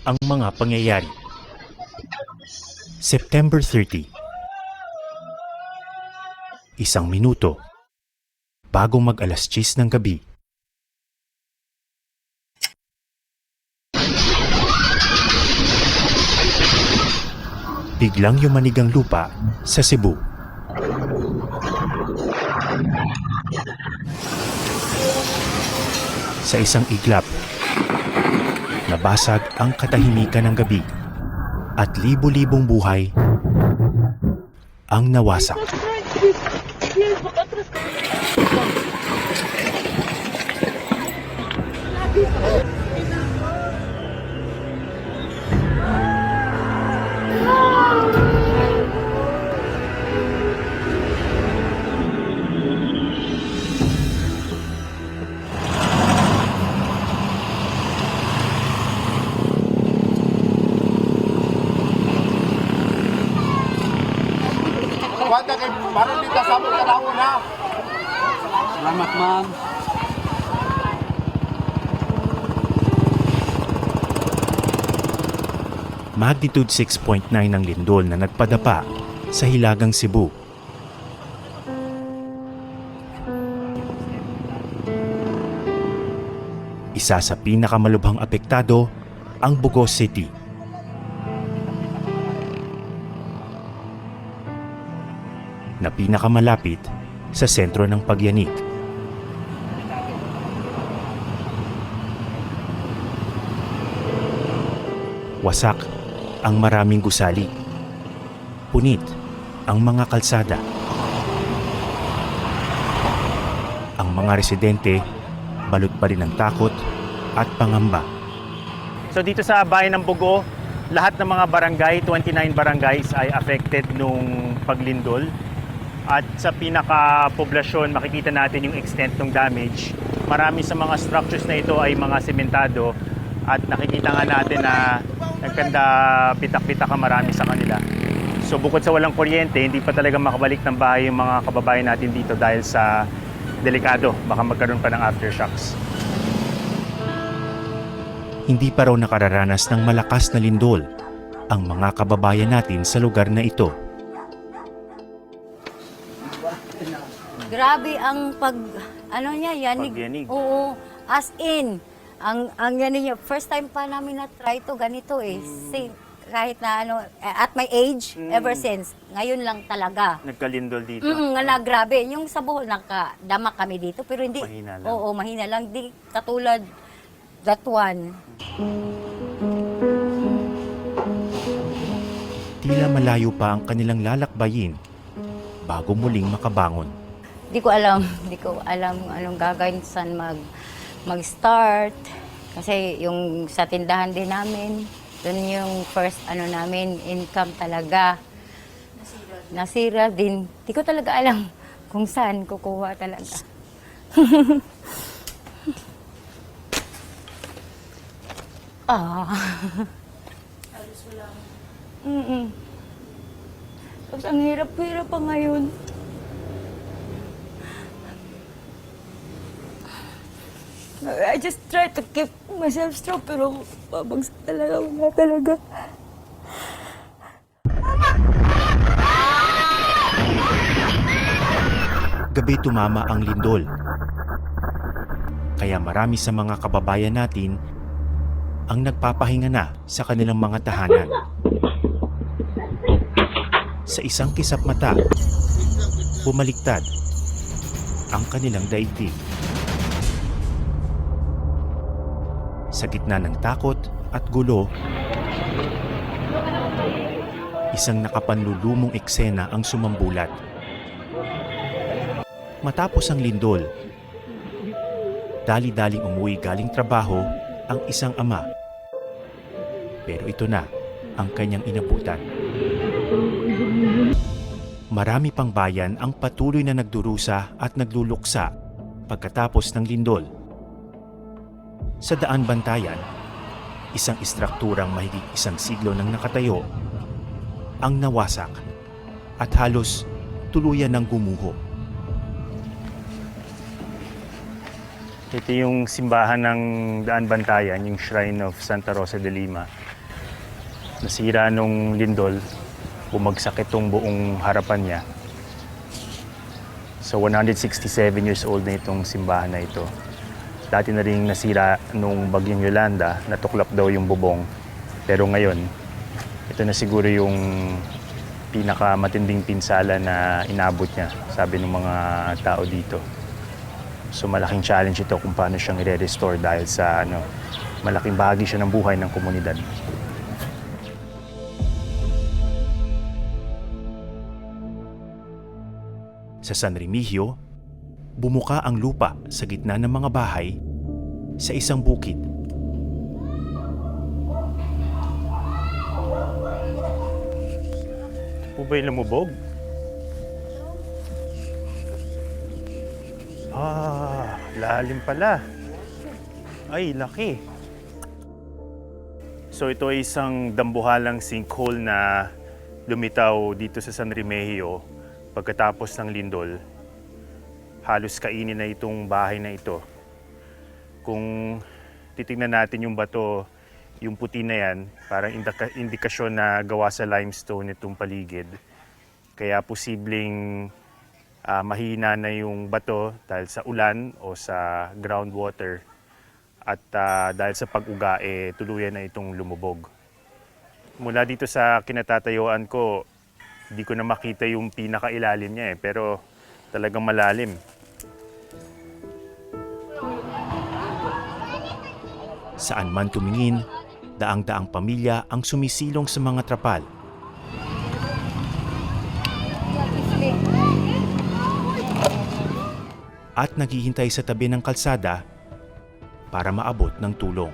ang mga pangyayari. September 30. Isang minuto bago mag-alas 10 ng gabi. Biglang yumanig ang lupa sa Cebu. Sa isang iglap, nabasag ang katahimikan ng gabi at libo-libong buhay ang nawasak. Wala kay parang dito sa among tanawon ha. Salamat ma'am. Magnitude 6.9 ng lindol na nagpadapa sa Hilagang Cebu. Isa sa pinakamalubhang apektado ang Bugos City. Na pinakamalapit sa sentro ng pagyanig. Wasak ang maraming gusali. Punit ang mga kalsada. Ang mga residente balot pa rin ng takot at pangamba. So dito sa bayan ng Bugo, lahat ng mga barangay, 29 barangays ay affected nung paglindol. At sa pinaka-poblasyon, makikita natin yung extent ng damage. Marami sa mga structures na ito ay mga sementado at nakikita nga natin na nagkanda bitak-bitak ang marami sa kanila. So bukod sa walang kuryente, hindi pa talaga makabalik ng bahay yung mga kababayan natin dito dahil sa delikado. Baka magkaroon pa ng aftershocks. Hindi pa raw nakararanas ng malakas na lindol ang mga kababayan natin sa lugar na ito. Grabe ang yanig. Pagyanig. Oo, as in, ang yanig niya, first time pa namin na-try to ganito eh. Kahit na at my age, ever since, ngayon lang talaga. Nagkalindol dito. Grabe. Yung sa Bohol, nakadama kami dito, pero hindi. Mahina lang. Oo, mahina lang. Di katulad that one. Tila malayo pa ang kanilang lalakbayin bago muling makabangon. Di ko alam anong gagawin saan mag-start. Kasi yung sa tindahan din namin, doon yung first namin, income talaga. Nasira din. Di ko talaga alam kung saan kukuha talaga. Alos wala. Tapos ang hirap-hirap pa ngayon. I just try to keep myself strong, pero babagsak talaga, wala talaga. Gabi tumama ang lindol. Kaya marami sa mga kababayan natin ang nagpapahinga na sa kanilang mga tahanan. Sa isang kisap mata, bumaliktad ang kanilang daigdig. Sa gitna ng takot at gulo, isang nakapanlulumong eksena ang sumambulat. Matapos ang lindol, dali-daling umuwi galing trabaho ang isang ama. Pero ito na ang kanyang inabutan. Marami pang bayan ang patuloy na nagdurusa at nagluluksa pagkatapos ng lindol. Sa Daan Bantayan, isang istrukturang mahigit isang siglo nang nakatayo, ang nawasak at halos tuluyan ng gumuho. Ito yung simbahan ng Daan Bantayan, yung Shrine of Santa Rosa de Lima. Nasira nung lindol, bumagsak itong buong harapan niya. So 167 years old na itong simbahan na ito. Dati na rin nasira nung bagyong Yolanda, natuklap daw yung bubong. Pero ngayon, ito na siguro yung pinakamatinding pinsala na inabot niya, sabi ng mga tao dito. So malaking challenge ito kung paano siyang i-restore dahil sa malaking bahagi siya ng buhay ng komunidad. Sa San Remigio, bumuka ang lupa sa gitna ng mga bahay sa isang bukid. Po ba yung lumubog? Lalim pala. Ay, laki. So ito ay isang dambuhalang sinkhole na lumitaw dito sa San Remigio pagkatapos ng lindol. Halos kainin na itong bahay na ito. Kung titingnan natin yung bato, yung puti na yan, parang indikasyon na gawa sa limestone itong paligid. Kaya posibleng mahina na yung bato dahil sa ulan o sa groundwater. At dahil sa pag-uga, tuluyan na itong lumubog. Mula dito sa kinatatayuan ko, hindi ko na makita yung pinakailalim niya pero talagang malalim. Saan man tumingin, daang-daang pamilya ang sumisilong sa mga trapal. At naghihintay sa tabi ng kalsada para maabot ng tulong.